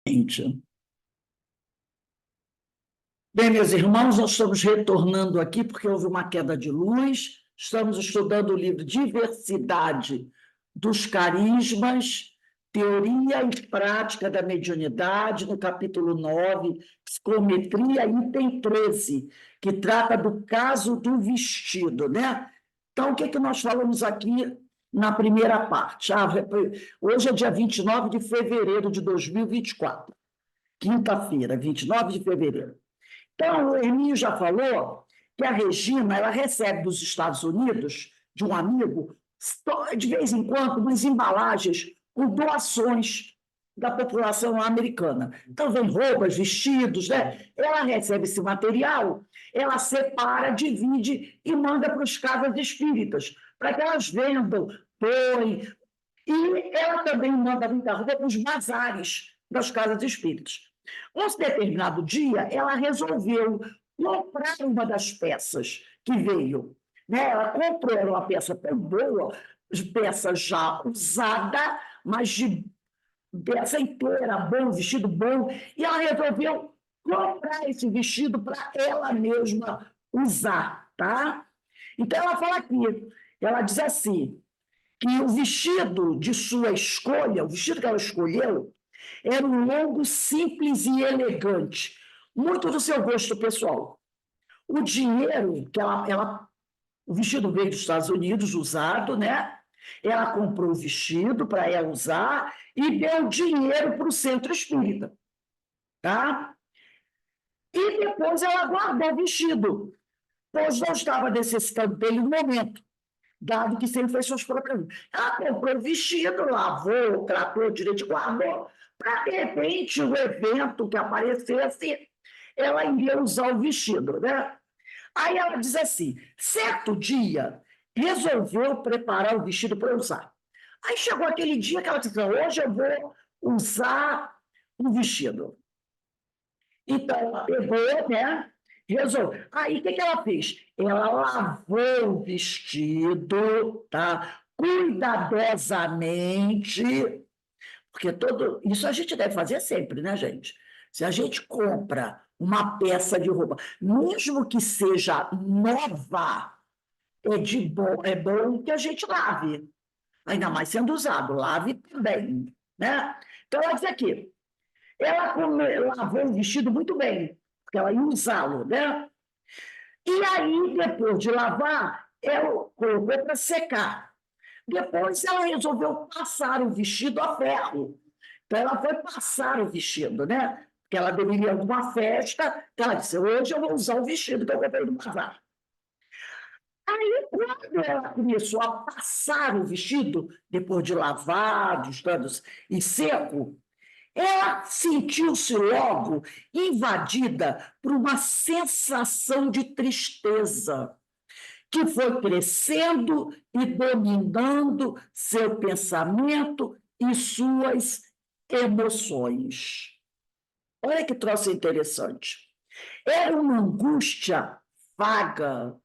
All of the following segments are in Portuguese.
Gente. Bem, meus irmãos, nós estamos retornando aqui porque houve uma queda de luz. Estamos estudando o livro Diversidade dos Carismas, Teoria e Prática da Mediunidade, no capítulo 9, Psicometria, item 13, que trata do caso do vestido, né? Então, o que nós falamos aqui na primeira parte? Hoje é dia 29 de fevereiro de 2024, quinta-feira, 29 de fevereiro. Então, o Hermínio já falou que a Regina ela recebe dos Estados Unidos, de um amigo, de vez em quando, umas embalagens com doações da população americana. Então, vem roupas, vestidos, né? Ela recebe esse material, ela separa, divide e manda para os casas espíritas, para que elas vendam, põem. E ela também manda muita roupa para os bazares das casas espíritas. Um determinado dia, ela resolveu comprar uma das peças que veio. Né? Ela comprou, era uma peça tão boa, peça já usada, mas de peça inteira, bom, vestido bom, e ela resolveu comprar esse vestido para ela mesma usar. Tá? Então, ela fala aqui, ela diz assim, que o vestido de sua escolha, o vestido que ela escolheu, era um longo, simples e elegante, muito do seu gosto pessoal. O dinheiro que o vestido veio dos Estados Unidos usado, né? Ela comprou o vestido para ela usar e deu dinheiro para o centro espírita, tá? E depois ela guardou o vestido, pois não estava necessitando dele no momento, dado que sempre fez suas próprias. Ela comprou o vestido, lavou, tratou direito, guardou, para, de repente, o evento que aparecesse, ela iria usar o vestido, né? Aí ela diz assim, certo dia, resolveu preparar o vestido para usar. Aí chegou aquele dia que ela disse, hoje eu vou usar o vestido. Então, ela pegou, né? Resolveu. Aí, o que ela fez? Ela lavou o vestido, tá? Cuidadosamente, porque todo isso a gente deve fazer sempre, né, gente? Se a gente compra uma peça de roupa, mesmo que seja nova, é bom que a gente lave, ainda mais sendo usado, lave também, né? Então, ela diz aqui, ela lavou o vestido muito bem, porque ela ia usá-lo, né? E aí, depois de lavar, ela colocou para secar. Depois, ela resolveu passar o vestido a ferro. Então, ela foi passar o vestido, né? Porque ela deveria ir a alguma festa. Então, ela disse: hoje eu vou usar o vestido que eu comprei no bazar. Aí, quando ela começou a passar o vestido, depois de lavado, estando e seco, ela sentiu-se logo invadida por uma sensação de tristeza, que foi crescendo e dominando seu pensamento e suas emoções. Olha que troço interessante. Era uma angústia vaga,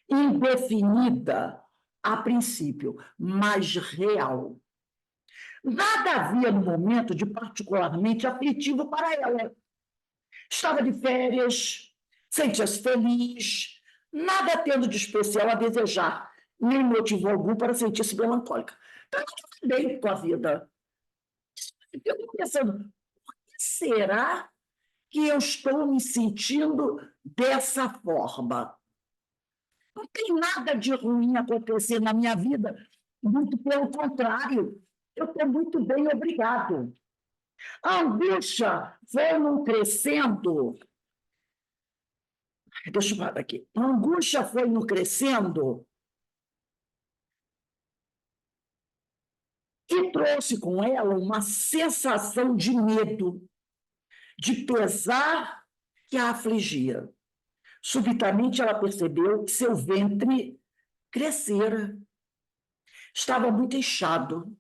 indefinida, a princípio, mas real. Nada havia no momento de particularmente aflitivo para ela. Estava de férias, sentia-se feliz, nada tendo de especial a desejar, nem motivo algum para sentir-se melancólica. Então, tudo bem com a vida. Eu estou pensando, por que será que eu estou me sentindo dessa forma? Não tem nada de ruim acontecendo na minha vida, muito pelo contrário, eu estou muito bem, obrigado. A angústia foi não crescendo. Deixa eu falar aqui. A angústia foi no crescendo e trouxe com ela uma sensação de medo, de pesar que a afligia. Subitamente ela percebeu que seu ventre crescera, estava muito inchado.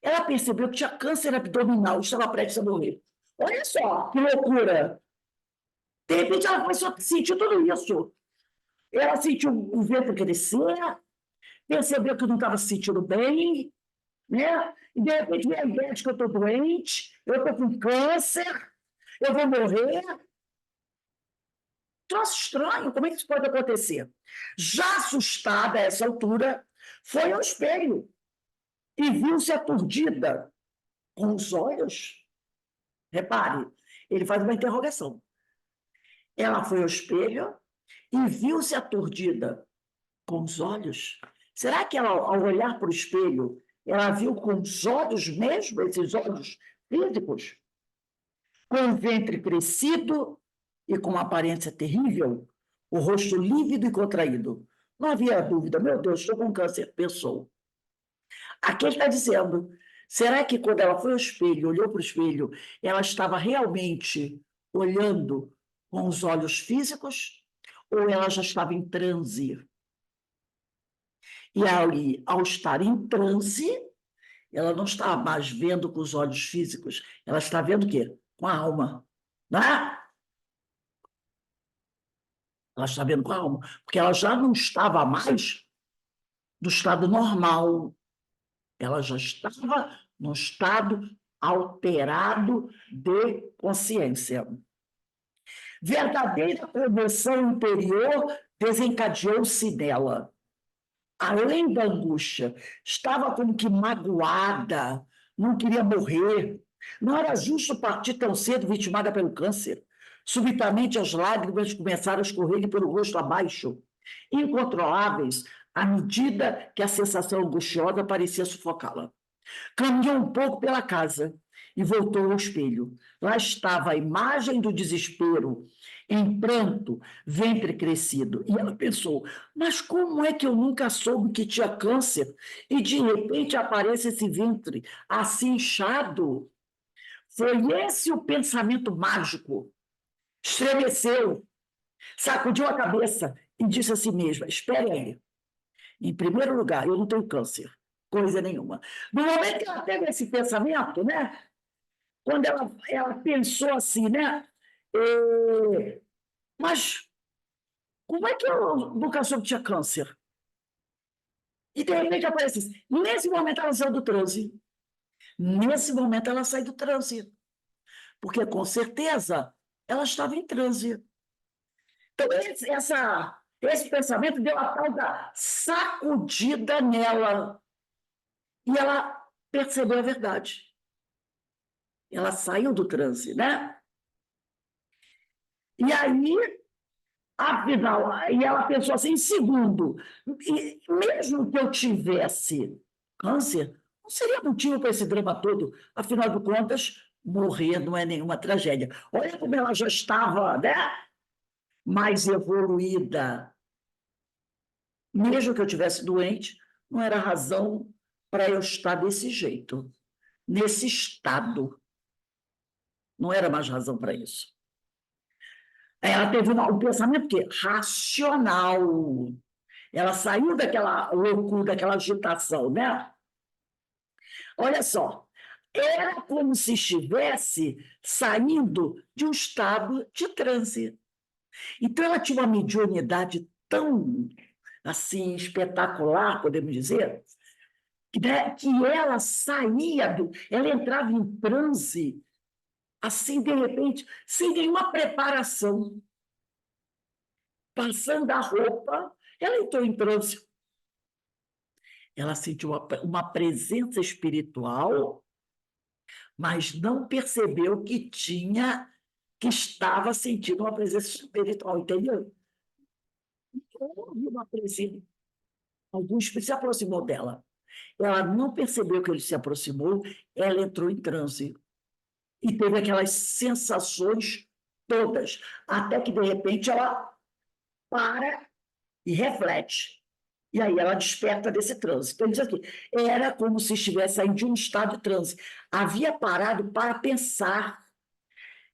Ela percebeu que tinha câncer abdominal, estava prestes a morrer. Olha só que loucura! De repente ela começou a sentir tudo isso. Ela sentiu o ventre crescer, percebeu que não estava se sentindo bem, né? E de repente vem a ideia de que eu estou doente, eu estou com câncer, eu vou morrer. Troço estranho, como é que isso pode acontecer? Já assustada a essa altura, foi ao espelho e viu-se aturdida com os olhos. Repare, ele faz uma interrogação. Ela foi ao espelho e viu-se aturdida com os olhos. Será que ela, ao olhar para o espelho, ela viu com os olhos mesmo, esses olhos físicos? Com o ventre crescido e com uma aparência terrível, o rosto lívido e contraído. Não havia dúvida, meu Deus, estou com câncer, pensou. Aqui ele está dizendo, será que quando ela foi ao espelho, olhou para o espelho, ela estava realmente olhando com os olhos físicos ou ela já estava em transe? E ali, ao estar em transe, ela não está mais vendo com os olhos físicos, ela está vendo o quê? Com a alma, né? Ela está vendo com a alma, porque ela já não estava mais do estado normal, ela já estava num estado alterado de consciência. Verdadeira comoção interior desencadeou-se nela. Além da angústia, estava como que magoada, não queria morrer. Não era justo partir tão cedo vitimada pelo câncer. Subitamente as lágrimas começaram a escorrer-lhe pelo rosto abaixo, incontroláveis, à medida que a sensação angustiosa parecia sufocá-la. Caminhou um pouco pela casa e voltou ao espelho. Lá estava a imagem do desespero, em pranto, ventre crescido. E ela pensou, mas como é que eu nunca soube que tinha câncer e de repente aparece esse ventre assim inchado? Foi esse o pensamento mágico. Estremeceu, sacudiu a cabeça e disse a si mesma, espere aí. Em primeiro lugar, eu não tenho câncer, coisa nenhuma. No momento que ela teve esse pensamento, né? Quando ela pensou assim, né? Mas como é que eu nunca soube que tinha câncer? E de repente aparece isso. Nesse momento ela saiu do transe. Nesse momento ela sai do transe. Porque com certeza ela estava em transe. Então, esse pensamento deu a tal da sacudida nela. E ela percebeu a verdade. Ela saiu do transe, né? E aí, afinal, e ela pensou assim, segundo, mesmo que eu tivesse câncer, não seria motivo para esse drama todo. Afinal de contas, morrer não é nenhuma tragédia. Olha como ela já estava, né? Mais evoluída. Mesmo que eu tivesse doente, não era razão para eu estar desse jeito, nesse estado. Não era mais razão para isso. Ela teve um pensamento que racional. Ela saiu daquela loucura, daquela agitação, né? Olha só, era como se estivesse saindo de um estado de transe. Então, ela tinha uma mediunidade tão, assim, espetacular, podemos dizer, que ela saía, ela entrava em transe, assim, de repente, sem nenhuma preparação. Passando a roupa, ela entrou em transe. Ela sentiu uma presença espiritual, mas não percebeu que estava sentindo uma presença espiritual, entendeu? Houve uma presença, algum espírito se aproximou dela. Ela não percebeu que ele se aproximou, ela entrou em transe e teve aquelas sensações todas, até que, de repente, ela para e reflete. E aí ela desperta desse transe. Então, ele diz aqui, era como se estivesse saindo de um estado de transe. Havia parado para pensar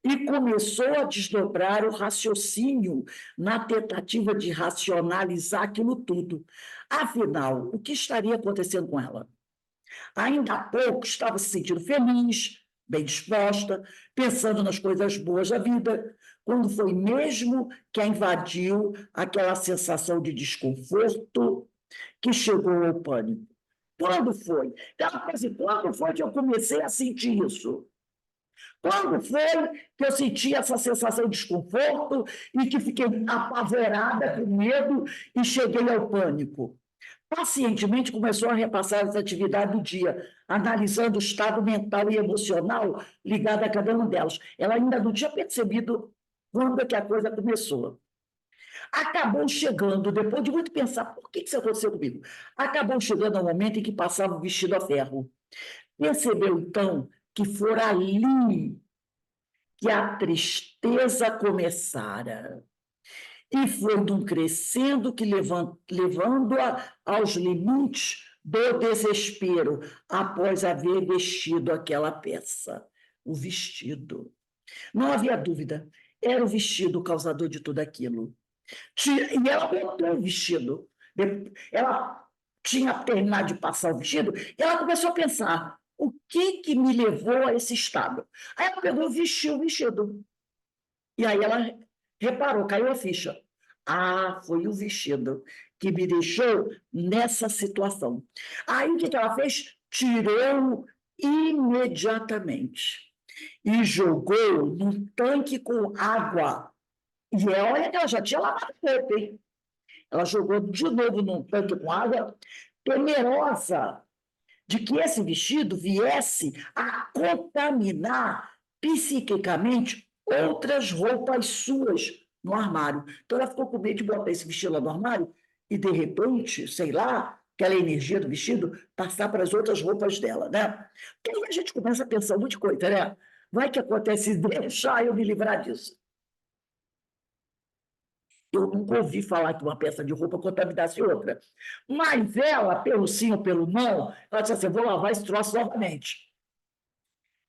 e começou a desdobrar o raciocínio na tentativa de racionalizar aquilo tudo. Afinal, o que estaria acontecendo com ela? Ainda há pouco estava se sentindo feliz, bem disposta, pensando nas coisas boas da vida, quando foi mesmo que a invadiu aquela sensação de desconforto que chegou ao pânico. Quando foi? Então, ela falou assim, quando foi que eu comecei a sentir isso? Quando foi que eu senti essa sensação de desconforto e que fiquei apavorada, com medo e cheguei ao pânico? Pacientemente começou a repassar as atividades do dia, analisando o estado mental e emocional ligado a cada uma delas. Ela ainda não tinha percebido quando é que a coisa começou. Acabou chegando, depois de muito pensar, por que isso aconteceu comigo? Acabou chegando ao momento em que passava o vestido a ferro. Percebeu, então, que fora ali que a tristeza começara. E foi de um crescendo que levando-a aos limites do desespero, após haver vestido aquela peça. O vestido. Não havia dúvida, era o vestido o causador de tudo aquilo. E ela botou o vestido. Ela tinha terminado de passar o vestido, e ela começou a pensar, o que me levou a esse estado? Aí ela pegou e vestiu o vestido. E aí ela reparou, caiu a ficha. Ah, foi o vestido que me deixou nessa situação. Aí o que ela fez? Tirou imediatamente e jogou num tanque com água. E olha que ela já tinha lavado o corpo, hein? Ela jogou de novo num tanque com água, temerosa de que esse vestido viesse a contaminar psiquicamente outras roupas suas no armário. Então, ela ficou com medo de botar esse vestido lá no armário e, de repente, sei lá, aquela energia do vestido passar para as outras roupas dela, né? Porque aí a gente começa a pensar um monte de coisa, né? Vai que acontece, deixar eu me livrar disso. Eu nunca ouvi falar que uma peça de roupa contaminasse outra. Mas ela, pelo sim ou pelo não, ela disse assim, vou lavar esse troço novamente.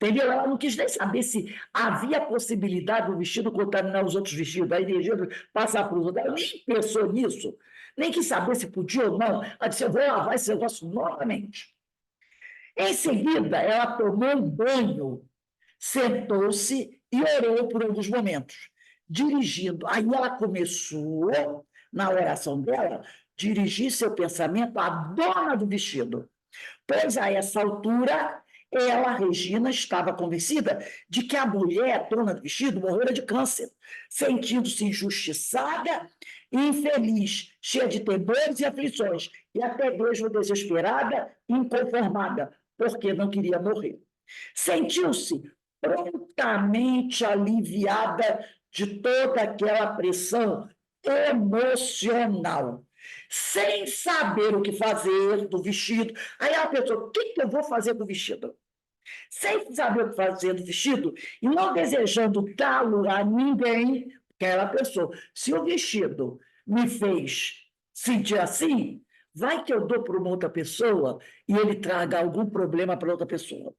Entendeu? Ela não quis nem saber se havia possibilidade do vestido contaminar os outros vestidos, a energia passar para os outros. Ela nem pensou nisso, nem quis saber se podia ou não. Ela disse, eu vou lavar esse negócio novamente. Em seguida, ela tomou um banho, sentou-se e orou por alguns momentos, dirigindo. Aí ela começou, na oração dela, dirigir seu pensamento à dona do vestido. Pois a essa altura, ela, Regina, estava convencida de que a mulher, dona do vestido, morrera de câncer, sentindo-se injustiçada e infeliz, cheia de temores e aflições, e até mesmo desesperada e inconformada, porque não queria morrer. Sentiu-se prontamente aliviada de toda aquela pressão emocional, sem saber o que fazer do vestido. Aí ela pensou, o que eu vou fazer com o vestido? Sem saber o que fazer do vestido e não desejando dá-lo a ninguém, porque ela pensou, se o vestido me fez sentir assim, vai que eu dou para uma outra pessoa e ele traga algum problema para outra pessoa.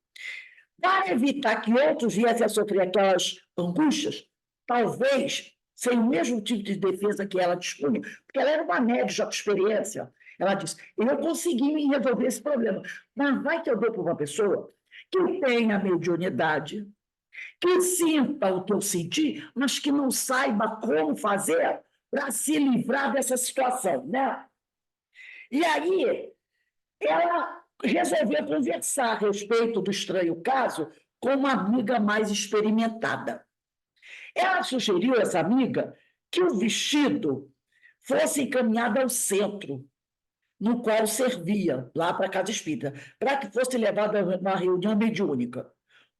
Para evitar que outros viessem a sofrer aquelas angústias, talvez sem o mesmo tipo de defesa que ela dispunha, porque ela era uma médica já com experiência. Ela disse: eu consegui resolver esse problema, mas vai que eu dou para uma pessoa que tenha mediunidade, que sinta o que eu senti, mas que não saiba como fazer para se livrar dessa situação, né? E aí ela resolveu conversar a respeito do estranho caso com uma amiga mais experimentada. Ela sugeriu a essa amiga que o vestido fosse encaminhado ao centro, no qual servia, lá para a casa espírita, para que fosse levado a uma reunião mediúnica,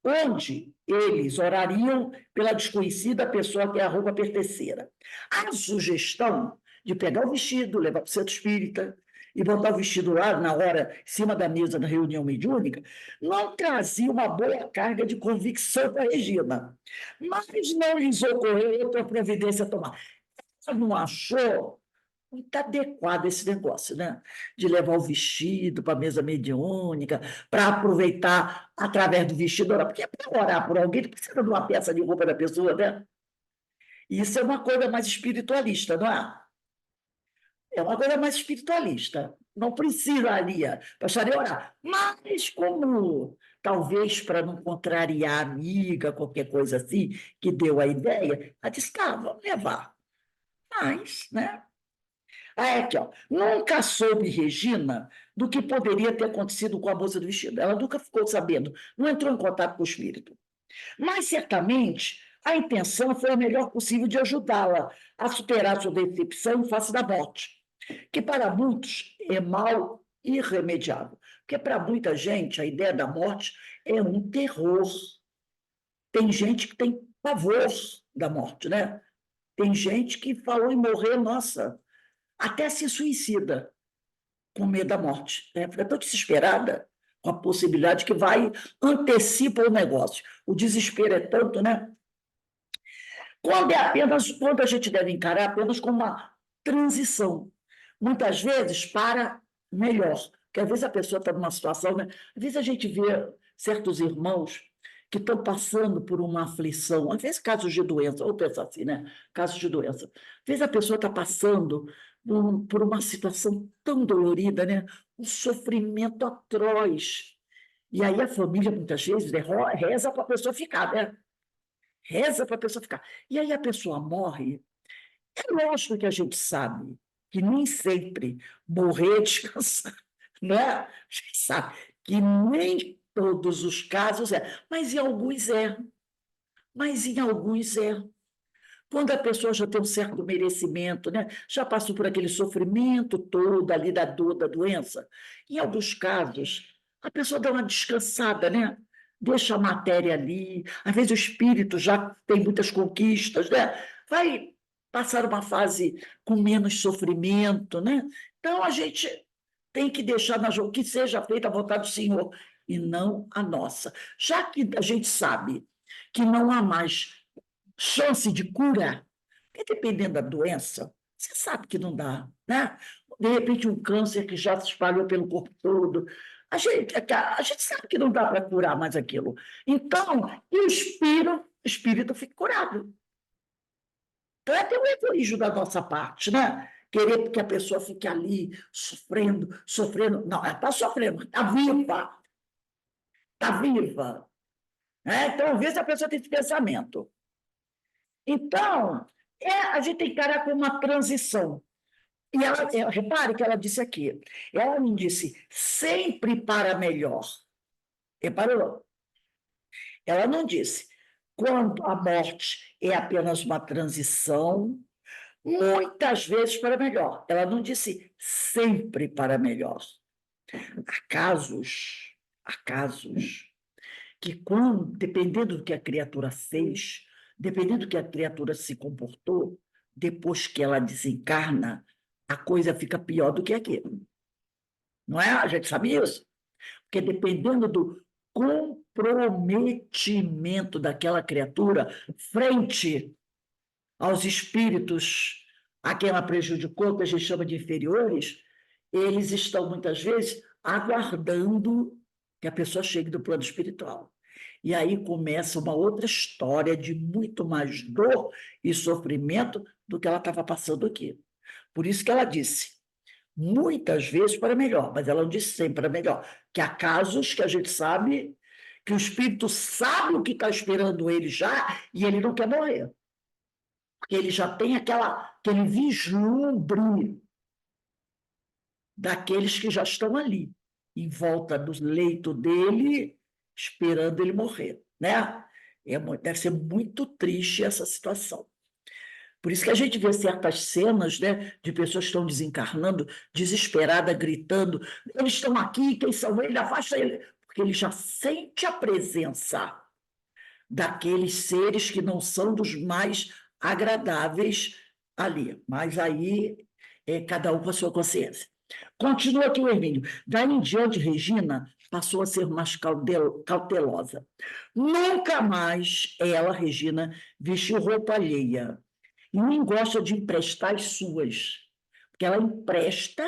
onde eles orariam pela desconhecida pessoa que a roupa pertencera. A sugestão de pegar o vestido, levar para o centro espírita, e botar o vestido lá na hora, em cima da mesa da reunião mediúnica, não trazia uma boa carga de convicção para a Regina. Mas não lhes ocorreu outra providência a tomar. Ela não achou muito adequado esse negócio, né? De levar o vestido para a mesa mediúnica, para aproveitar através do vestido, orar. Porque para orar por alguém, precisa de uma peça de roupa da pessoa, né? Isso é uma coisa mais espiritualista, não é? É uma coisa mais espiritualista. Não precisaria, precisaria orar. Mas como talvez para não contrariar a amiga, qualquer coisa assim, que deu a ideia, ela disse, tá, vamos levar. Mas, né? Aqui, ó. Nunca soube, Regina, do que poderia ter acontecido com a moça do vestido. Ela nunca ficou sabendo, não entrou em contato com o espírito. Mas, certamente, a intenção foi a melhor possível de ajudá-la a superar sua decepção em face da morte, que para muitos é mal irremediável. Porque para muita gente a ideia da morte é um terror. Tem gente que tem pavor da morte, né? Tem gente que falou em morrer, nossa, até se suicida com medo da morte. Né? Fica tão desesperada com a possibilidade que vai, antecipa o negócio. O desespero é tanto, né? Quando a gente deve encarar apenas como uma transição. Muitas vezes para melhor. Porque às vezes a pessoa está numa situação, né? Às vezes a gente vê certos irmãos que estão passando por uma aflição, às vezes casos de doença, ou pensar assim, né? Casos de doença. Às vezes a pessoa está passando por uma situação tão dolorida, né? Um sofrimento atroz. E aí a família, muitas vezes, reza para a pessoa ficar, né? Reza para a pessoa ficar. E aí a pessoa morre. É lógico que a gente sabe que nem sempre morrer é descansar, não é? A gente sabe que nem todos os casos é, mas em alguns é. Mas em alguns é. Quando a pessoa já tem um certo merecimento, né? Já passou por aquele sofrimento todo ali da dor, da doença, em alguns casos, a pessoa dá uma descansada, né? Deixa a matéria ali, às vezes o espírito já tem muitas conquistas, né? Vai passar uma fase com menos sofrimento, né? Então a gente tem que deixar que seja feita a vontade do Senhor e não a nossa. Já que a gente sabe que não há mais chance de cura, porque dependendo da doença, você sabe que não dá, né? De repente, um câncer que já se espalhou pelo corpo todo, a gente sabe que não dá para curar mais aquilo. Então, que o espírito fique curado. Então, é ter um egoísmo da nossa parte, né? Querer que a pessoa fique ali sofrendo, sofrendo. Não, ela está sofrendo, está viva, está viva. Né? Então, às vezes, a pessoa tem esse pensamento. Então, a gente tem que encarar como uma transição. E repare que ela disse aqui, ela não disse sempre para melhor. Reparou? Ela não disse quando a morte é apenas uma transição, muitas vezes para melhor. Ela não disse sempre para melhor. Há casos que, dependendo do que a criatura fez, dependendo do que a criatura se comportou, depois que ela desencarna, a coisa fica pior do que aquilo. Não é? A gente sabe isso? Porque dependendo do comprometimento daquela criatura frente aos espíritos a quem ela prejudicou, que a gente chama de inferiores, eles estão muitas vezes aguardando que a pessoa chegue do plano espiritual. E aí começa uma outra história de muito mais dor e sofrimento do que ela estava passando aqui. Por isso que ela disse, muitas vezes para melhor, mas ela não disse sempre para melhor, que há casos que a gente sabe que o espírito sabe o que está esperando ele já e ele não quer morrer. Porque ele já tem aquele vislumbre daqueles que já estão ali, em volta do leito dele, esperando ele morrer, né? Deve ser muito triste essa situação. Por isso que a gente vê certas cenas, né, de pessoas que estão desencarnando, desesperada, gritando, eles estão aqui, quem são eles? Afasta ele. Porque ele já sente a presença daqueles seres que não são dos mais agradáveis ali. Mas aí cada um com a sua consciência. Continua aqui o Hermínio. Daí em diante, Regina passou a ser mais cautelosa. Nunca mais ela, Regina, vestiu roupa alheia. E nem gosta de emprestar as suas. Porque ela empresta,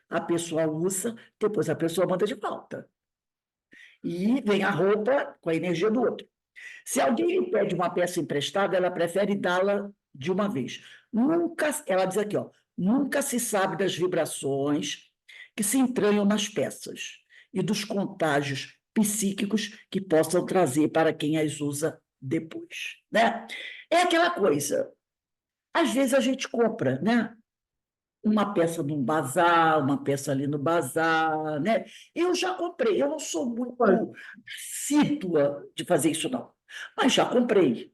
a pessoa usa, depois a pessoa manda de volta. E vem a roupa com a energia do outro. Se alguém lhe pede uma peça emprestada, ela prefere dá-la de uma vez. Nunca, ela diz aqui, ó, nunca se sabe das vibrações que se entranham nas peças e dos contágios psíquicos que possam trazer para quem as usa depois, né? É aquela coisa. Às vezes a gente compra, né? uma peça num bazar, uma peça ali no bazar, né? Eu já comprei, eu não sou muito assídua de fazer isso, não, mas já comprei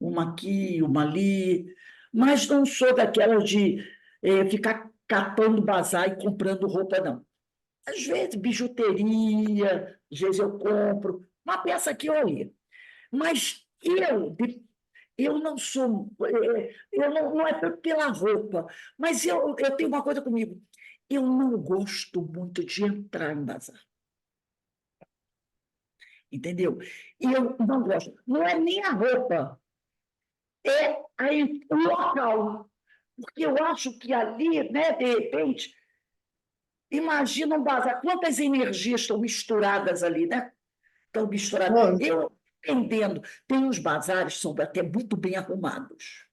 uma aqui, uma ali, mas não sou daquelas de ficar catando bazar e comprando roupa, não. Às vezes, bijuteria, às vezes eu compro uma peça aqui ou ali. Mas eu não sou. Eu não é pela roupa, mas eu tenho uma coisa comigo. Eu não gosto muito de entrar em bazar, entendeu? E eu não gosto. Não é nem a roupa, é o local. Porque eu acho que ali, né, de repente, imagina um bazar, quantas energias estão misturadas ali, né? Estão misturadas. Nossa, Eu entendendo, tem uns bazares que são até muito bem arrumados,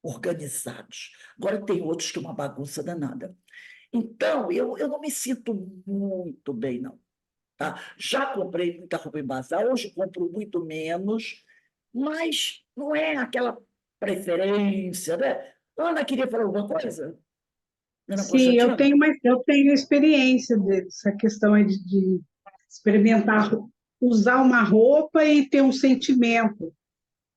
organizados. Agora tem outros que é uma bagunça danada. Então, eu não me sinto muito bem, não. Tá? Já comprei muita roupa em bazar, hoje compro muito menos, mas não é aquela preferência, né? Ana, queria falar alguma coisa? Ana sim, Constantino? eu tenho experiência dessa questão aí de experimentar usar uma roupa e ter um sentimento.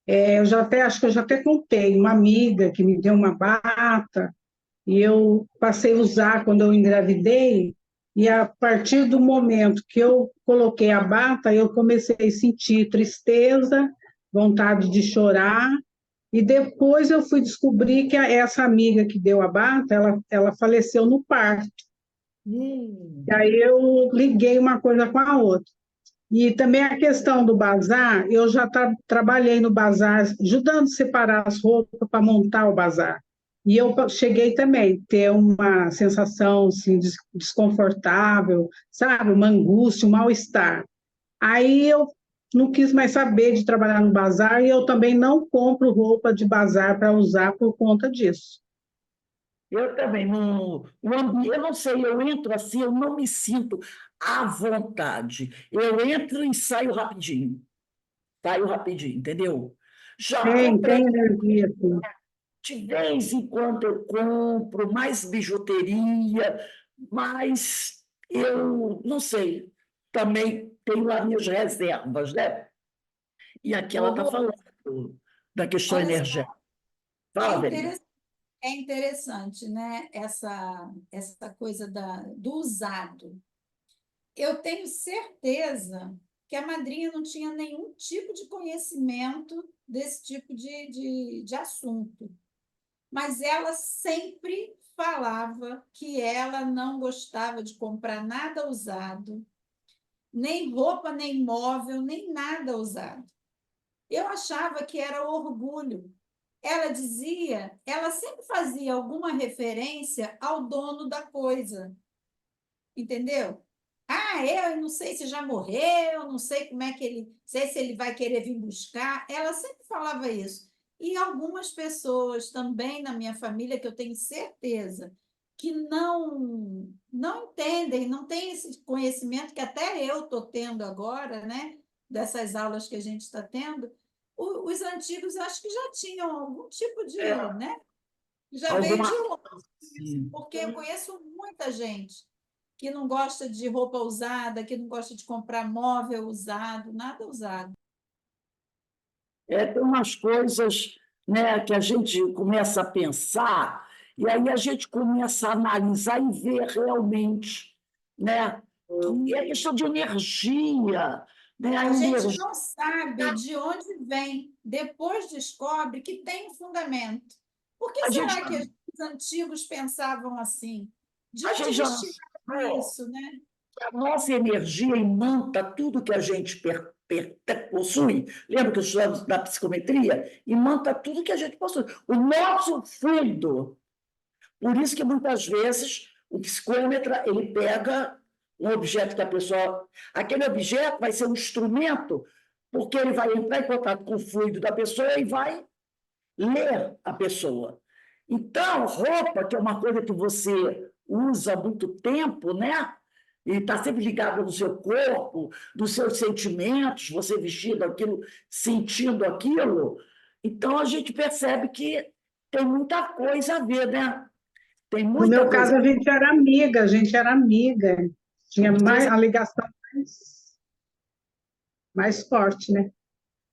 Eu já até acho que eu já até contei, uma amiga que me deu uma bata e eu passei a usar quando eu engravidei, e a partir do momento que eu coloquei a bata, eu comecei a sentir tristeza, vontade de chorar, e depois eu fui descobrir que essa amiga que deu a bata, ela faleceu no parto. E Hum, aí eu liguei uma coisa com a outra. E também a questão do bazar, eu já trabalhei no bazar, ajudando a separar as roupas para montar o bazar. E eu cheguei também a ter uma sensação assim, desconfortável, sabe? Uma angústia, um mal-estar. Aí eu não quis mais saber de trabalhar no bazar e eu também não compro roupa de bazar para usar por conta disso. eu também não. Eu não sei, eu entro assim, eu não me sinto à vontade. Eu entro e saio rapidinho. Saio rapidinho, entendeu? Já comprei, Tem energia, assim. de vez em quando eu compro mais bijuteria, mas eu não sei. Também tenho as minhas reservas, né? E aqui ela Ô, está Rô, falando da questão olha energética. só, é, Fala, Verena. é interessante, né? Essa coisa do usado. Eu tenho certeza que a madrinha não tinha nenhum tipo de conhecimento desse tipo de assunto, mas ela sempre falava que ela não gostava de comprar nada usado, nem roupa, nem móvel, nem nada usado. Eu achava que era orgulho. Ela dizia, ela sempre fazia alguma referência ao dono da coisa, entendeu? Ah, eu não sei se já morreu, não sei como é que ele, sei se ele vai querer vir buscar. Ela sempre falava isso. E algumas pessoas também na minha família que eu tenho certeza que não entendem, não têm esse conhecimento que até eu estou tendo agora, né? Dessas aulas que a gente está tendo, os antigos acho que já tinham algum tipo de, É, né? Já veio de alguma. longe, porque eu conheço muita gente que não gosta de roupa usada, que não gosta de comprar móvel usado, nada usado. Tem umas coisas, né, que a gente começa a pensar, e aí a gente começa a analisar e ver realmente, né, que é questão de energia, né, a A gente energia. não sabe de onde vem, depois descobre que tem um fundamento. Por que A gente, será que os antigos pensavam assim? De a onde gente já eles tiraram isso, né? a nossa energia imanta tudo que a gente possui. Lembra que estudamos na psicometria? Imanta tudo que a gente possui. O nosso fluido. Por isso que muitas vezes o psicômetra ele pega um objeto que a pessoa. Aquele objeto vai ser um instrumento, porque ele vai entrar em contato com o fluido da pessoa e vai ler a pessoa. Então, roupa, que é uma coisa que você usa há muito tempo, né? E está sempre ligado no seu corpo, nos seus sentimentos, você vestindo aquilo, sentindo aquilo. Então, a gente percebe que tem muita coisa a ver, né? Tem No muita meu coisa. caso, a gente era amiga, tinha mais a ligação mais forte, né?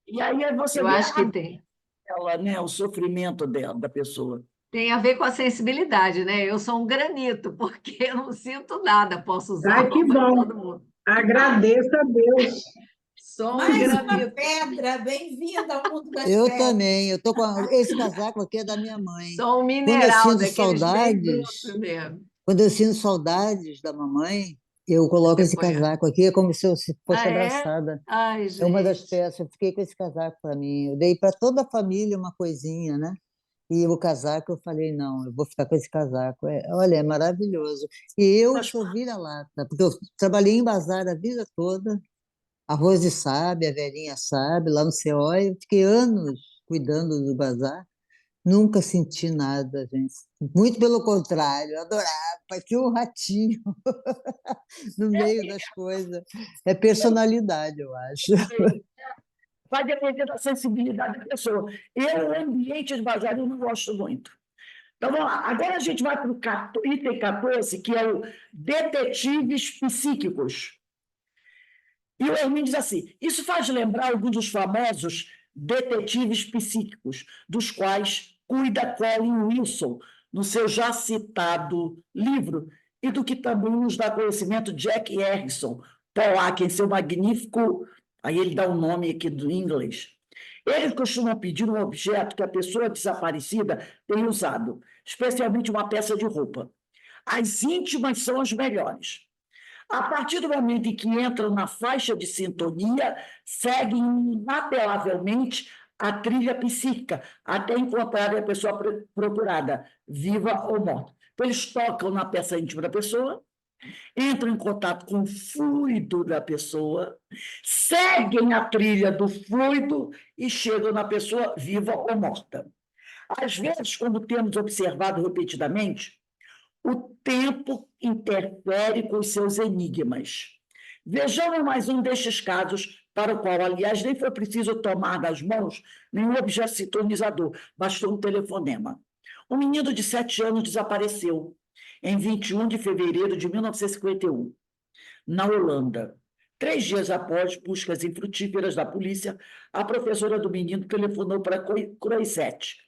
E aí você Eu vê acho que a tem. dela, né? O sofrimento dela, da pessoa. Tem a ver com a sensibilidade, né? Eu sou um granito, porque eu não sinto nada, posso usar Ai, que roupa de bom. todo mundo. Agradeço a Deus. Sou um Mais uma granito, pedra, bem-vinda ao mundo das Eu pedras. também, eu tô com esse casaco aqui é da minha mãe. sou um Quando eu mineral, sinto daqueles bem saudades, brutos mesmo. quando eu sinto saudades da mamãe, eu coloco Você esse põe. casaco aqui, é como se eu fosse Ah, é? abraçada. Ai, É uma das gente. peças, eu fiquei com esse casaco para mim. Eu dei para toda a família uma coisinha, né? E o casaco, eu falei, não, eu vou ficar com esse casaco. Olha, é maravilhoso. E eu Faz sou parte. vira-lata, porque eu trabalhei em bazar a vida toda. A Rose sabe, a velhinha sabe, lá no CEOI, eu fiquei anos cuidando do bazar. Nunca senti nada, gente. Muito pelo contrário, eu adorava, parecia um ratinho no meio das coisas. É personalidade, eu acho. Vai depender da sensibilidade da pessoa. Eu, o ambiente de bazar, eu não gosto muito. Então, vamos lá. Agora a gente vai para o item 14, que é o detetives psíquicos. E o Hermínio diz assim: isso faz lembrar alguns dos famosos detetives psíquicos, dos quais cuida Colin Wilson, no seu já citado livro, e do que também nos dá conhecimento Jack Harrison, Pollack, em seu magnífico. Aí ele dá o nome aqui do inglês. Eles costumam pedir um objeto que a pessoa desaparecida tem usado, especialmente uma peça de roupa. As íntimas são as melhores. A partir do momento em que entram na faixa de sintonia, seguem inapelavelmente a trilha psíquica, até encontrarem a pessoa procurada, viva ou morta. Então, eles tocam na peça íntima da pessoa, entram em contato com o fluido da pessoa, seguem a trilha do fluido e chegam na pessoa viva ou morta. Às vezes, como temos observado repetidamente, o tempo interfere com os seus enigmas. Vejamos mais um destes casos, para o qual, aliás, nem foi preciso tomar nas mãos nenhum objeto sintonizador, bastou um telefonema. Um menino de 7 anos desapareceu em 21 de fevereiro de 1951, na Holanda. 3 dias após buscas infrutíferas da polícia, a professora do menino telefonou para Croisette.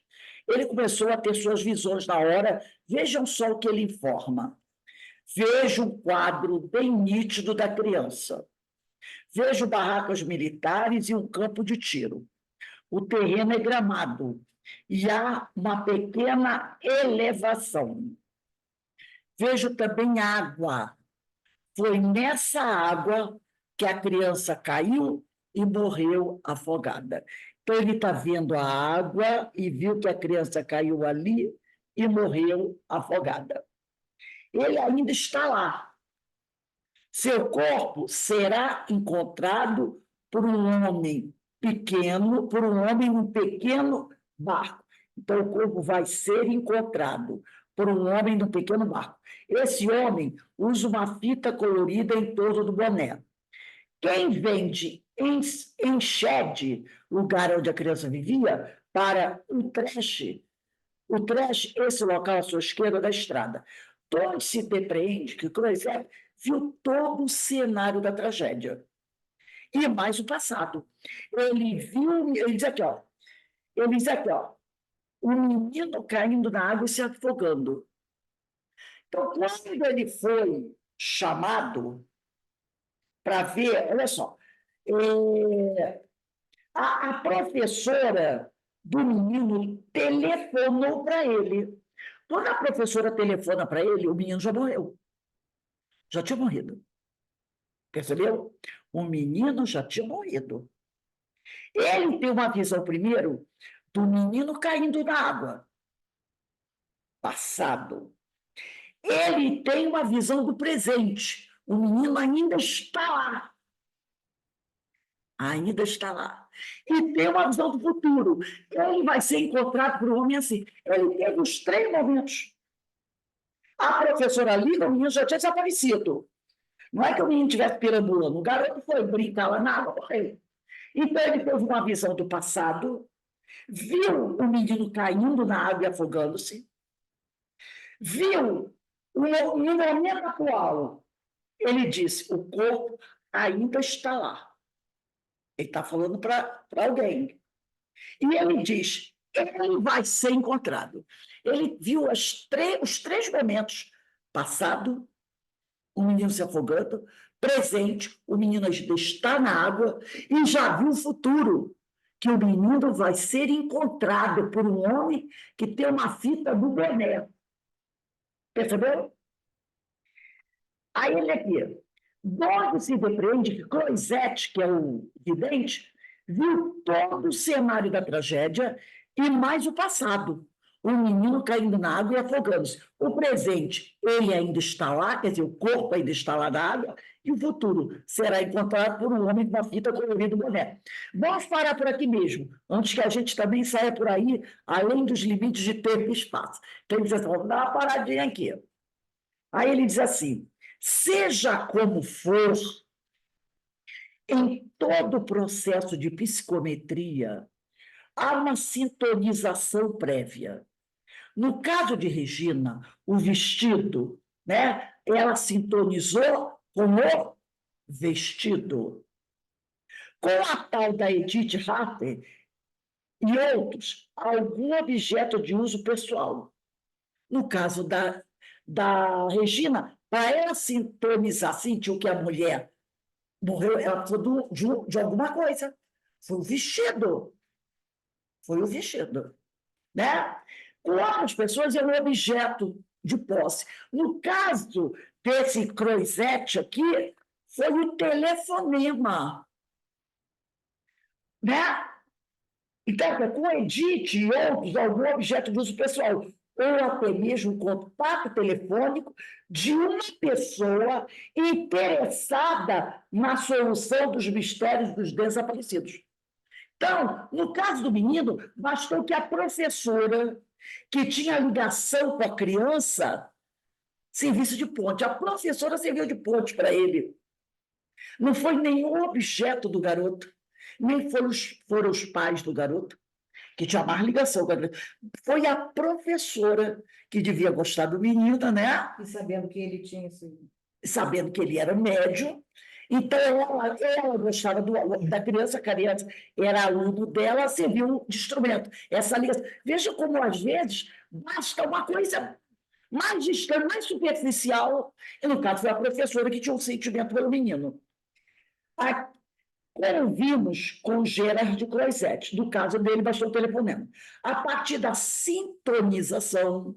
Ele começou a ter suas visões na hora. Vejam só o que ele informa. Vejo um quadro bem nítido da criança. Vejo barracas militares e um campo de tiro. O terreno é gramado e há uma pequena elevação. Vejo também água. Foi nessa água que a criança caiu e morreu afogada. Então, ele está vendo a água e viu que a criança caiu ali e morreu afogada. Ele ainda está lá. Seu corpo será encontrado por um homem pequeno, por um homem num pequeno barco. Então, o corpo vai ser encontrado por um homem num pequeno barco. Esse homem usa uma fita colorida em torno do boné. Quem vende em Shed, lugar onde a criança vivia, para o Trash, esse local à sua esquerda da estrada, onde se depreende que Croisette viu todo o cenário da tragédia. E mais o passado. Ele diz aqui, ó, o menino caindo na água e se afogando. Então, quando ele foi chamado para ver, olha só, a professora do menino telefonou para ele. Quando a professora telefona para ele, o menino já morreu. Já tinha morrido. Percebeu? O menino já tinha morrido. Ele tem uma visão, primeiro, do menino caindo na água. Passado. Ele tem uma visão do presente. O menino ainda está lá. Ainda está lá. E tem uma visão do futuro. Ele vai ser encontrado por um homem assim. Ele teve os 3 momentos. A professora liga, o menino já tinha desaparecido. Não é que o menino estivesse perambulando. O garoto foi brincar lá na água, morreu. Então, ele teve uma visão do passado, viu o menino caindo na água e afogando-se, viu, no momento atual, ele disse, o corpo ainda está lá. Ele está falando para alguém. E ele diz, ele vai ser encontrado. Ele viu os três momentos, passado, o menino se afogando, presente, o menino ainda está na água, e já viu o futuro, que o menino vai ser encontrado por um homem que tem uma fita do boné. Percebeu? Aí ele aqui, logo se depreende que Croisette, que é o vidente, viu todo o cenário da tragédia e mais o passado. O menino caindo na água e afogando-se. O presente, ele ainda está lá, quer dizer, o corpo ainda está lá na água, e o futuro será encontrado por um homem com uma fita colorida no boné. Vamos parar por aqui mesmo, antes que a gente também saia por aí, além dos limites de tempo e espaço. Então, ele diz assim, vamos dar uma paradinha aqui. Aí ele diz assim, seja como for, em todo o processo de psicometria, há uma sintonização prévia. No caso de Regina, o vestido, né, ela sintonizou com o vestido. Com a tal da Edith Harper e outros, algum objeto de uso pessoal. No caso da Regina, para ela sintonizar, sentir que a mulher morreu, ela precisou de alguma coisa. Foi o vestido. Foi o vestido. Né? Com outras pessoas, é um objeto de posse. No caso desse Croisette aqui, foi o telefonema. Né? Então, com Edith e outros, algum objeto de uso pessoal, ou até mesmo um contato telefônico de uma pessoa interessada na solução dos mistérios dos desaparecidos. Então, no caso do menino, bastou que a professora, que tinha ligação com a criança, serviço de ponte. A professora serviu de ponte para ele. Não foi nenhum objeto do garoto, nem foram os pais do garoto, que tinha mais ligação com a criança. Foi a professora, que devia gostar do menino, né? E sabendo que ele tinha esse... Sabendo que ele era médium. Então, ela gostava da criança, a criança era aluno dela, serviu de instrumento. Essa ligação. Veja como, às vezes, basta uma coisa mais distante, mais superficial, e no caso foi a professora que tinha um sentimento pelo menino. Como vimos com Gerard Croisette, no caso dele, bastou o telefonema. A partir da sintonização,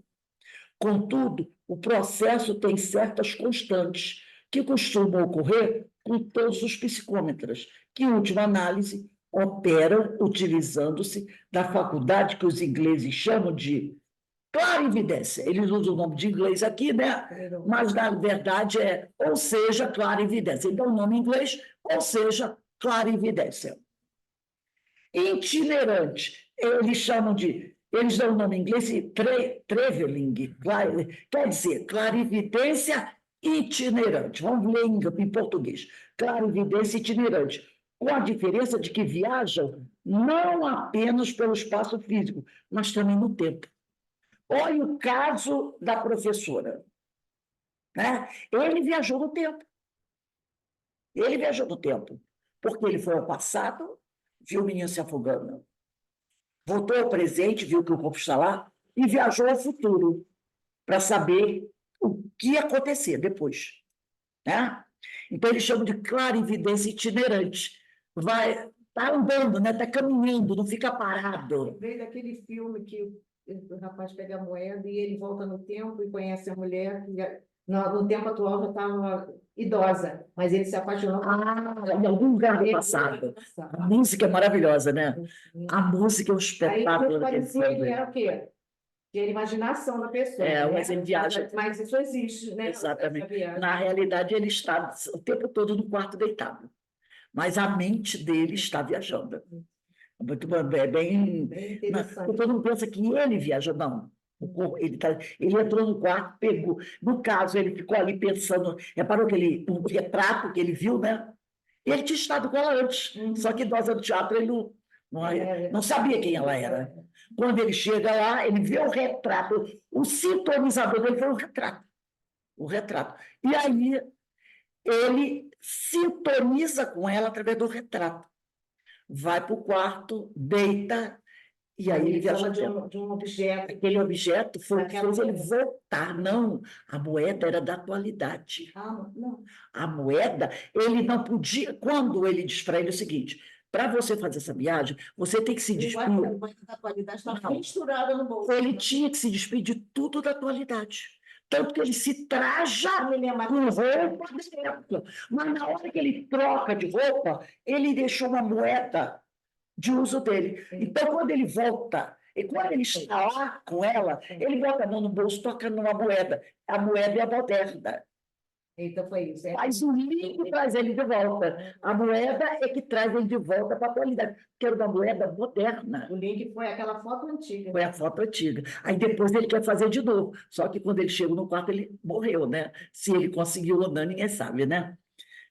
contudo, o processo tem certas constantes que costumam ocorrer com todos os psicômetros, que, em última análise, operam utilizando-se da faculdade que os ingleses chamam de clarividência. Eles usam o nome de inglês aqui, né? Mas, na verdade, ou seja, clarividência. Então, o nome em inglês, ou seja, clarividência. Itinerante, eles dão o nome em inglês de traveling, quer dizer, clarividência itinerante. Vamos ler em português. Clarividência itinerante, com a diferença de que viajam não apenas pelo espaço físico, mas também no tempo. Olha o caso da professora. Né? Ele viajou no tempo. Ele viajou no tempo, porque ele foi ao passado, viu o menino se afogando, voltou ao presente, viu que o corpo está lá, e viajou ao futuro, para saber o que ia acontecer depois. Né? Então, eles chamam de clarividência itinerante. Está andando, né? Está caminhando, não fica parado. Veio daquele filme que o rapaz pega a moeda e ele volta no tempo e conhece a mulher que no tempo atual já estava idosa, mas ele se apaixonou em algum lugar do passado. A música é maravilhosa, né? A música é um espetáculo. Aí parecia que era o quê? Que era a imaginação da pessoa. Mas ele viaja. Mas isso existe, né? Exatamente. Na realidade, ele está o tempo todo no quarto deitado. Mas a mente dele está viajando. Muito bom, bem interessante. Todo mundo pensa que ele viaja, não. Ele entrou no quarto, pegou. No caso, ele ficou ali pensando, reparou que o retrato que ele viu, né? Ele tinha estado com ela antes, só que idosa do teatro ele não sabia quem ela era. Quando ele chega lá, ele vê o retrato. O sintonizador dele foi o retrato. O retrato. E aí ele sintoniza com ela através do retrato. Vai para o quarto, deita, e aí ele viaja fala no tempo. de um objeto. Aquele objeto foi o que Daquela fez ele moeda. voltar. Não, a moeda era da atualidade. Ah, não. A moeda, ele não podia. Quando ele diz para ele o seguinte: para você fazer essa viagem, você tem que se Eu despedir. acho que a moeda da atualidade está Não. misturada no bolso. Ele tinha que se despedir de tudo da atualidade. Tanto que ele se traja Ele é com roupa da época. Mas na hora que ele troca de roupa, ele deixou uma moeda de uso dele. Então, quando ele volta, e quando ele está lá com ela, ele bota a mão no bolso, toca numa moeda. A moeda é a moderna. Então foi isso. Mas o link traz ele de volta. A moeda é que traz ele de volta para a atualidade, que era uma moeda moderna. O link foi aquela foto antiga. Foi a foto antiga. Aí depois ele quer fazer de novo. Só que quando ele chega no quarto, ele morreu, né? Se ele conseguiu ou não, ninguém sabe, né?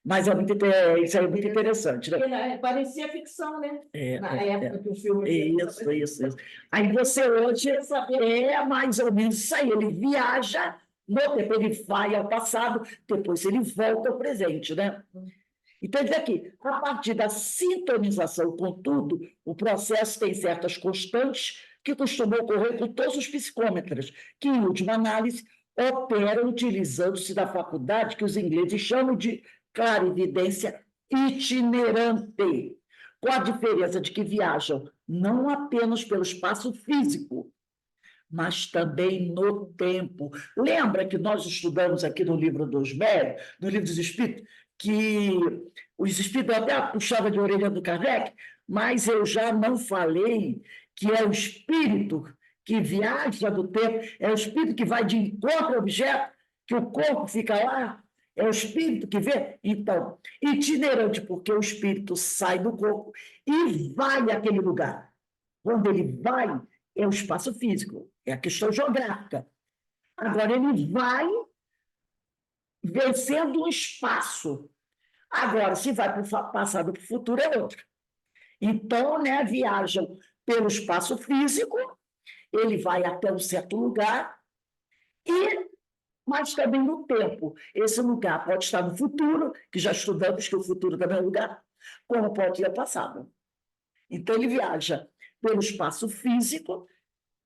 Mas isso é muito interessante, né? Porque parecia ficção, né? Na época que o filme... Isso. Aí você hoje é mais ou menos isso aí. Ele viaja no tempo, ele vai ao passado, depois ele volta ao presente, né? Então, diz aqui, a partir da sintonização com tudo, o processo tem certas constantes que costumam ocorrer com todos os psicômetros, que, em última análise, operam utilizando-se da faculdade que os ingleses chamam de clarividência itinerante, com a diferença de que viajam não apenas pelo espaço físico, mas também no tempo. Lembra que nós estudamos aqui no livro dos médios, no livro dos Espíritos, que os Espíritos até puxavam de orelha do Kardec, mas eu já não falei que é o Espírito que viaja do tempo, é o Espírito que vai de encontro ao objeto, que o corpo fica lá, é o Espírito que vê. Então, itinerante, porque o Espírito sai do corpo e vai àquele lugar. Quando ele vai, é o espaço físico, é a questão geográfica. Agora, ele vai vencendo um espaço. Agora, se vai para o passado para o futuro, é outro. Então, né, viajam pelo espaço físico, ele vai até um certo lugar, mas também no tempo. Esse lugar pode estar no futuro, que já estudamos que o futuro também é um lugar, como pode ir ao passado. Então, ele viaja pelo espaço físico,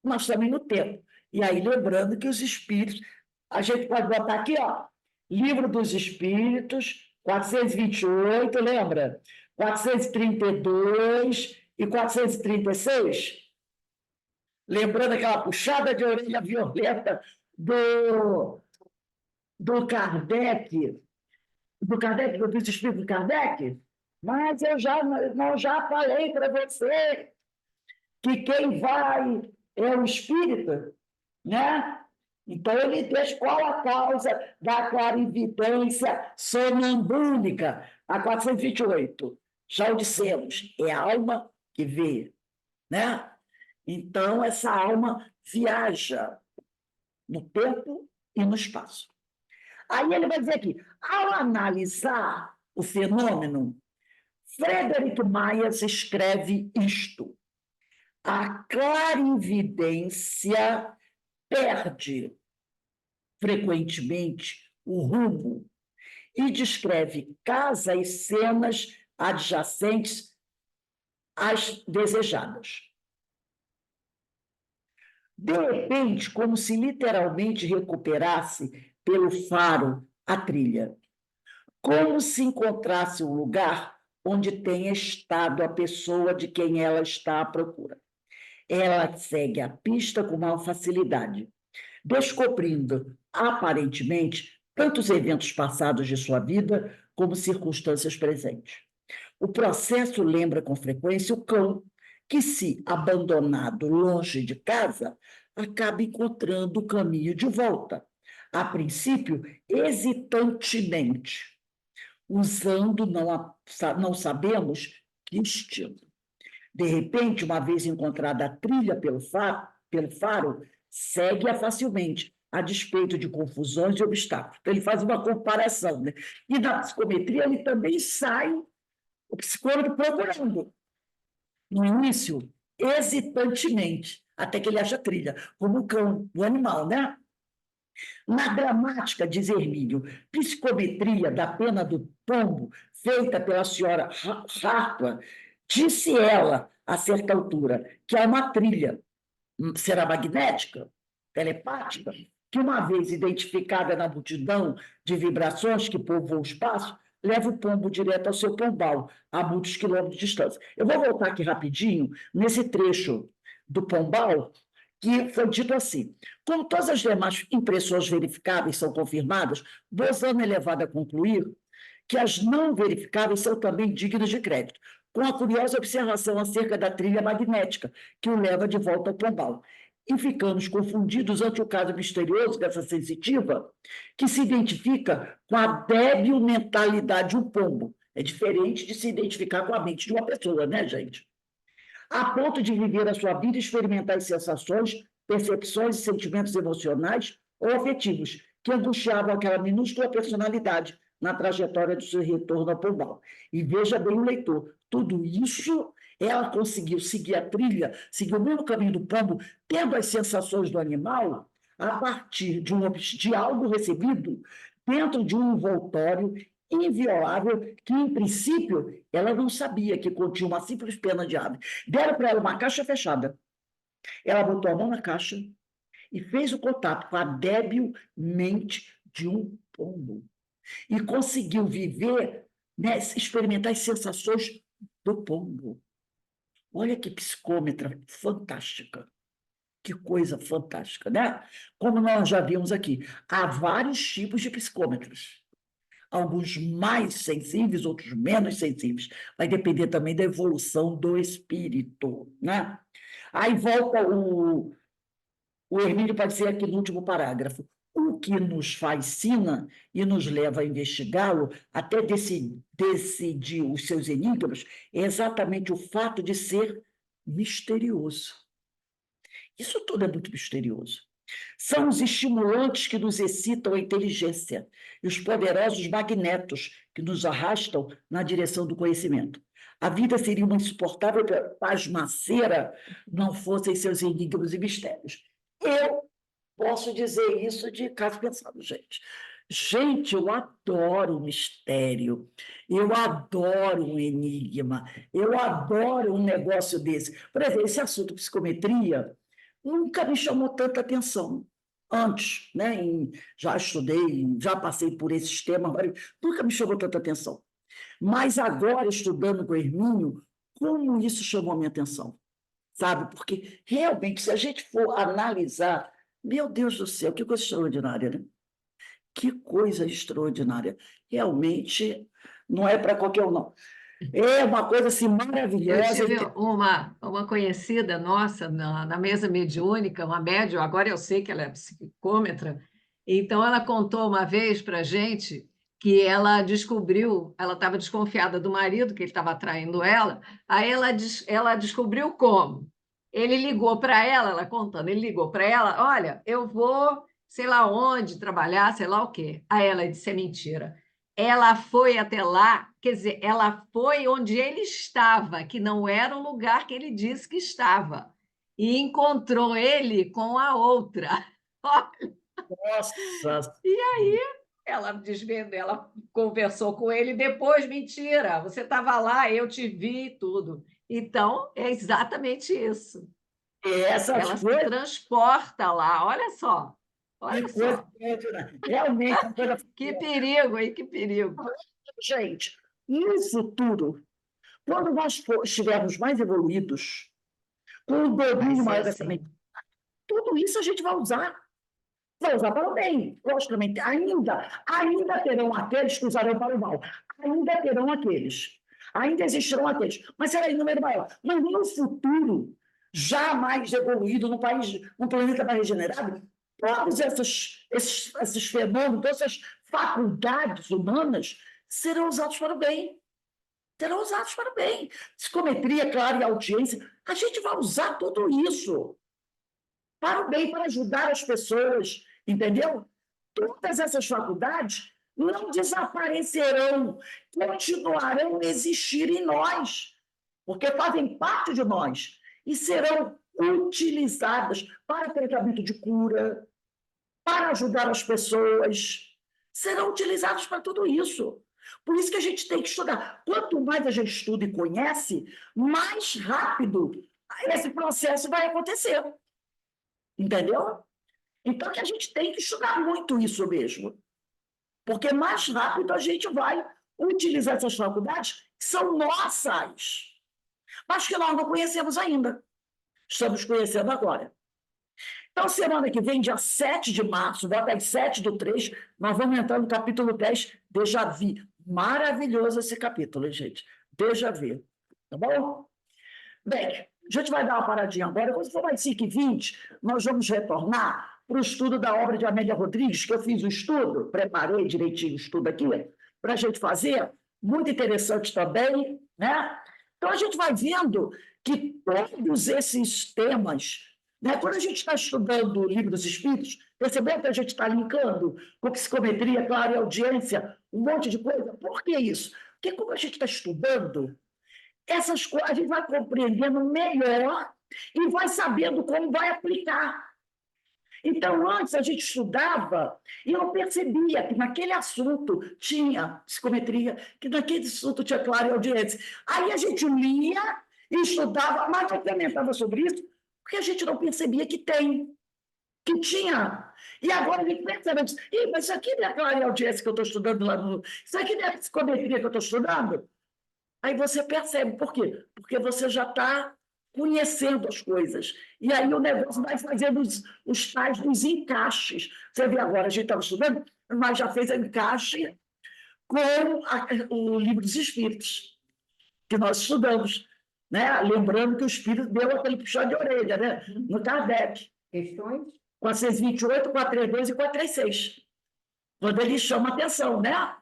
mas também no tempo. E aí, lembrando que os espíritos, a gente pode botar aqui, ó, Livro dos Espíritos, 428, lembra? 432 e 436. Lembrando aquela puxada de orelha violenta do Kardec, dos Espíritos do Kardec? Mas eu já falei para você que quem vai é o espírito, né? Então, ele diz qual a causa da clarividência sonambúlica, a 428. Já o dissemos, é a alma que vê, né? Então, essa alma viaja no tempo e no espaço. Aí ele vai dizer aqui, ao analisar o fenômeno, Frederic Myers escreve isto: a clarividência perde frequentemente o rumo e descreve casas e cenas adjacentes às desejadas. De repente, como se literalmente recuperasse pelo faro a trilha, como se encontrasse um lugar onde tenha estado a pessoa de quem ela está à procura. Ela segue a pista com maior facilidade, descobrindo, aparentemente, tanto os eventos passados de sua vida como circunstâncias presentes. O processo lembra com frequência o cão, que, se abandonado longe de casa, acaba encontrando o caminho de volta, a princípio hesitantemente, usando não sabemos que estilo. De repente, uma vez encontrada a trilha pelo faro, segue-a facilmente, a despeito de confusões e obstáculos. Então, ele faz uma comparação, né? E na psicometria, ele também sai, o psicólogo procurando. No início, hesitantemente, até que ele acha trilha, como o cão, o animal, né? Na gramática, diz Hermínio, psicometria da pena do pombo, feita pela senhora Harper, disse ela, a certa altura, que há uma trilha, será magnética, telepática, que uma vez identificada na multidão de vibrações que povoam o espaço, leva o pombo direto ao seu pombal, a muitos quilômetros de distância. Eu vou voltar aqui rapidinho, nesse trecho do pombal, que foi dito assim: como todas as demais impressões verificáveis são confirmadas, Bolzano é levado a concluir que as não verificáveis são também dignas de crédito, com a curiosa observação acerca da trilha magnética, que o leva de volta ao pombal. E ficamos confundidos ante o caso misterioso dessa sensitiva, que se identifica com a débil mentalidade de um pombo. É diferente de se identificar com a mente de uma pessoa, né, gente? A ponto de viver a sua vida e experimentar as sensações, percepções e sentimentos emocionais ou afetivos que angustiavam aquela minúscula personalidade na trajetória do seu retorno ao pombal. E veja bem o leitor, tudo isso ela conseguiu seguir a trilha, seguir o mesmo caminho do pombo, tendo as sensações do animal a partir de algo recebido dentro de um envoltório inviolável que, em princípio, ela não sabia que continha uma simples pena de ave. Deram para ela uma caixa fechada. Ela botou a mão na caixa e fez o contato com a débil mente de um pombo. E conseguiu viver, né, experimentar as sensações do pombo. Olha que psicômetra fantástica. Que coisa fantástica, né? Como nós já vimos aqui, há vários tipos de psicômetros. Alguns mais sensíveis, outros menos sensíveis. Vai depender também da evolução do espírito, né? Aí volta o Hermínio pode dizer aqui no último parágrafo. O que nos fascina e nos leva a investigá-lo, até decidir os seus enigmas, é exatamente o fato de ser misterioso. Isso tudo é muito misterioso. São os estimulantes que nos excitam a inteligência e os poderosos magnetos que nos arrastam na direção do conhecimento. A vida seria uma insuportável pasmaceira não fossem seus enigmas e mistérios. Eu posso dizer isso de caso pensado, gente. Gente, eu adoro o mistério, eu adoro um enigma, eu adoro um negócio desse. Por exemplo, esse assunto psicometria nunca me chamou tanta atenção. Antes, né, já estudei, já passei por esses temas, mas nunca me chamou tanta atenção. Mas agora, estudando com o Hermínio, como isso chamou a minha atenção? Sabe? Porque, realmente, se a gente for analisar, meu Deus do céu, que coisa extraordinária, né? Que coisa extraordinária. Realmente, não é para qualquer um, não. É uma coisa assim Eu maravilhosa. tive uma conhecida nossa na mesa mediúnica, uma médium, agora eu sei que ela é psicômetra, então ela contou uma vez para a gente que ela descobriu, ela estava desconfiada do marido, que ele estava traindo ela, aí ela descobriu como. Ele ligou para ela contando, ele ligou para ela, olha, eu vou, sei lá onde, trabalhar, sei lá o quê. Aí ela disse, é mentira. Ela foi até lá, quer dizer, ela foi onde ele estava, que não era o lugar que ele disse que estava, e encontrou ele com a outra. Nossa, E aí ela desvendou, ela conversou com ele depois, mentira, você estava lá, eu te vi e tudo. Então, é exatamente isso. essas Ela se coisas, transporta lá, olha só, que olha coisa só. extraordinária. Realmente, uma coisa. Que perigo, hein? Que perigo. Gente, no futuro, quando nós estivermos mais evoluídos, com o Vai domínio ser maior dessa assim. mente, tudo isso a gente vai usar. Vai usar para o bem, logicamente. Ainda terão aqueles que usarão para o mal. Ainda terão aqueles. Ainda existirão aqueles. Mas será em número maior. Mas no futuro, já mais evoluído, num planeta mais regenerado, todos esses fenômenos, todas essas faculdades humanas serão usados para o bem. Serão usados para o bem. Psicometria, claro, e audiência. A gente vai usar tudo isso para o bem, para ajudar as pessoas, entendeu? Todas essas faculdades não desaparecerão, continuarão a existir em nós, porque fazem parte de nós. e serão utilizadas para tratamento de cura, para ajudar as pessoas, serão utilizados para tudo isso. Por isso que a gente tem que estudar. Quanto mais a gente estuda e conhece, mais rápido esse processo vai acontecer. Entendeu? Então, que a gente tem que estudar muito isso mesmo. Porque mais rápido a gente vai utilizar essas faculdades que são nossas, mas que nós não conhecemos ainda. Estamos conhecendo agora. Então, semana que vem, dia 7 de março, bota aí 7/3, nós vamos entrar no capítulo 10, Déjà Vu. Maravilhoso esse capítulo, gente. Déjà Vu. Tá bom? Bem, a gente vai dar uma paradinha agora. Quando for mais 5h20, nós vamos retornar para o estudo da obra de Amélia Rodrigues, que eu fiz o estudo, preparei direitinho o estudo aqui, para a gente fazer. Muito interessante também, né? Então, a gente vai vendo que todos esses temas, né? Quando a gente está estudando o Livro dos Espíritos, percebeu que a gente está linkando com psicometria, clara e audiência, um monte de coisa. Por que isso? Porque como a gente está estudando, essas coisas a gente vai compreendendo melhor e vai sabendo como vai aplicar. Então, antes a gente estudava e eu percebia que naquele assunto tinha psicometria, que naquele assunto tinha clara e audiência. Aí a gente lia e estudava, mas não comentava sobre isso, porque a gente não percebia que tem, que tinha. E agora a gente percebe, mas isso aqui não é clara e audiência que eu estou estudando lá no... Isso aqui não é psicometria que eu estou estudando? Aí você percebe. Por quê? Porque você já está conhecendo as coisas. E aí o negócio vai fazendo os tais dos encaixes. Você vê agora, a gente estava estudando, mas já fez encaixe com o Livro dos Espíritos, que nós estudamos. Né? Lembrando que o Espírito deu aquele puxão de orelha, né? No Kardec. Questões? 428, 432 e 436. Quando ele chama a atenção, né?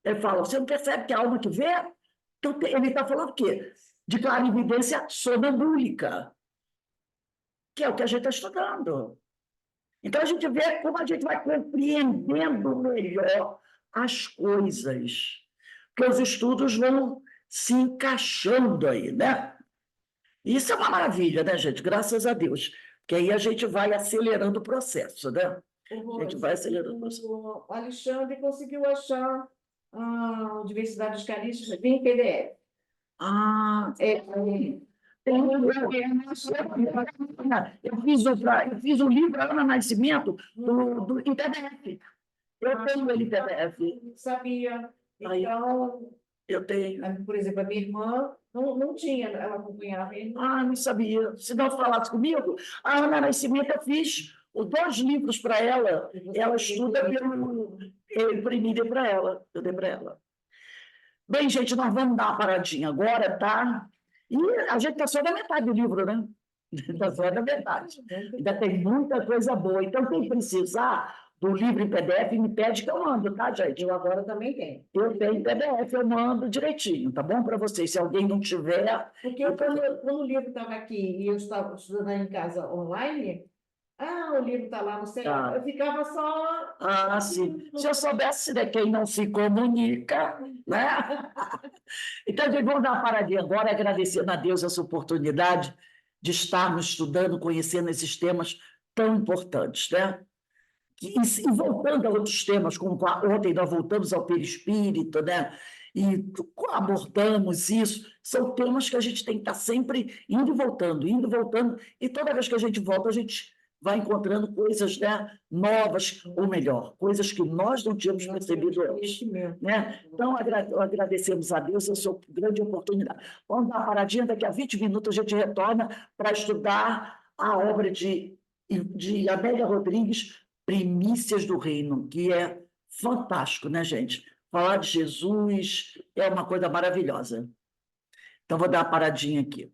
Ele fala, você não percebe que a alma que vê? Então, ele está falando o quê? De clarividência sonambúlica, que é o que a gente está estudando. Então, a gente vê como a gente vai compreendendo melhor as coisas, porque os estudos vão se encaixando aí, né? Isso é uma maravilha, né, gente? Graças a Deus. Porque aí a gente vai acelerando o processo, né? A gente vai acelerando o processo. O Alexandre conseguiu achar a Diversidade dos Carismas em PDF. Ah, É, eu fiz o livro Ana Nascimento em PDF. Eu tenho ele em PDF. não sabia. Aí. Então, Eu tenho. por exemplo, a minha irmã não tinha, ela acompanhava ele. Ah, não sabia. Se não falasse comigo, a Ana Nascimento, eu fiz os 2 livros para ela. Ela estuda pelo. Eu imprimi e dei para ela. Eu dei para ela. Bem, gente, nós vamos dar uma paradinha agora, tá? E a gente está só na metade do livro, né? Está só na metade. Ainda tem muita coisa boa. Então, quem precisar do livro em PDF, me pede que eu mando, tá, gente? Eu agora também tenho. Eu tenho PDF, eu mando direitinho, tá bom para vocês? Se alguém não tiver... Porque quando o livro estava aqui e eu estava estudando em casa online, o livro está lá no celular, Tá. eu ficava só... Ah, sim. Se eu soubesse de quem não se comunica, né? Então, gente, vamos dar uma paradinha agora, agradecendo a Deus essa oportunidade de estarmos estudando, conhecendo esses temas tão importantes, né? E voltando a outros temas, como ontem nós voltamos ao perispírito, né? E abordamos isso, são temas que a gente tem que estar sempre indo e voltando, e toda vez que a gente volta, a gente vai encontrando coisas, né, novas, ou melhor, coisas que nós não tínhamos percebido antes. Né? Então, agradecemos a Deus essa grande oportunidade. Vamos dar uma paradinha, daqui a 20 minutos a gente retorna para estudar a obra de Amélia Rodrigues, Primícias do Reino, que é fantástico, né, gente? Falar de Jesus é uma coisa maravilhosa. Então, vou dar uma paradinha aqui.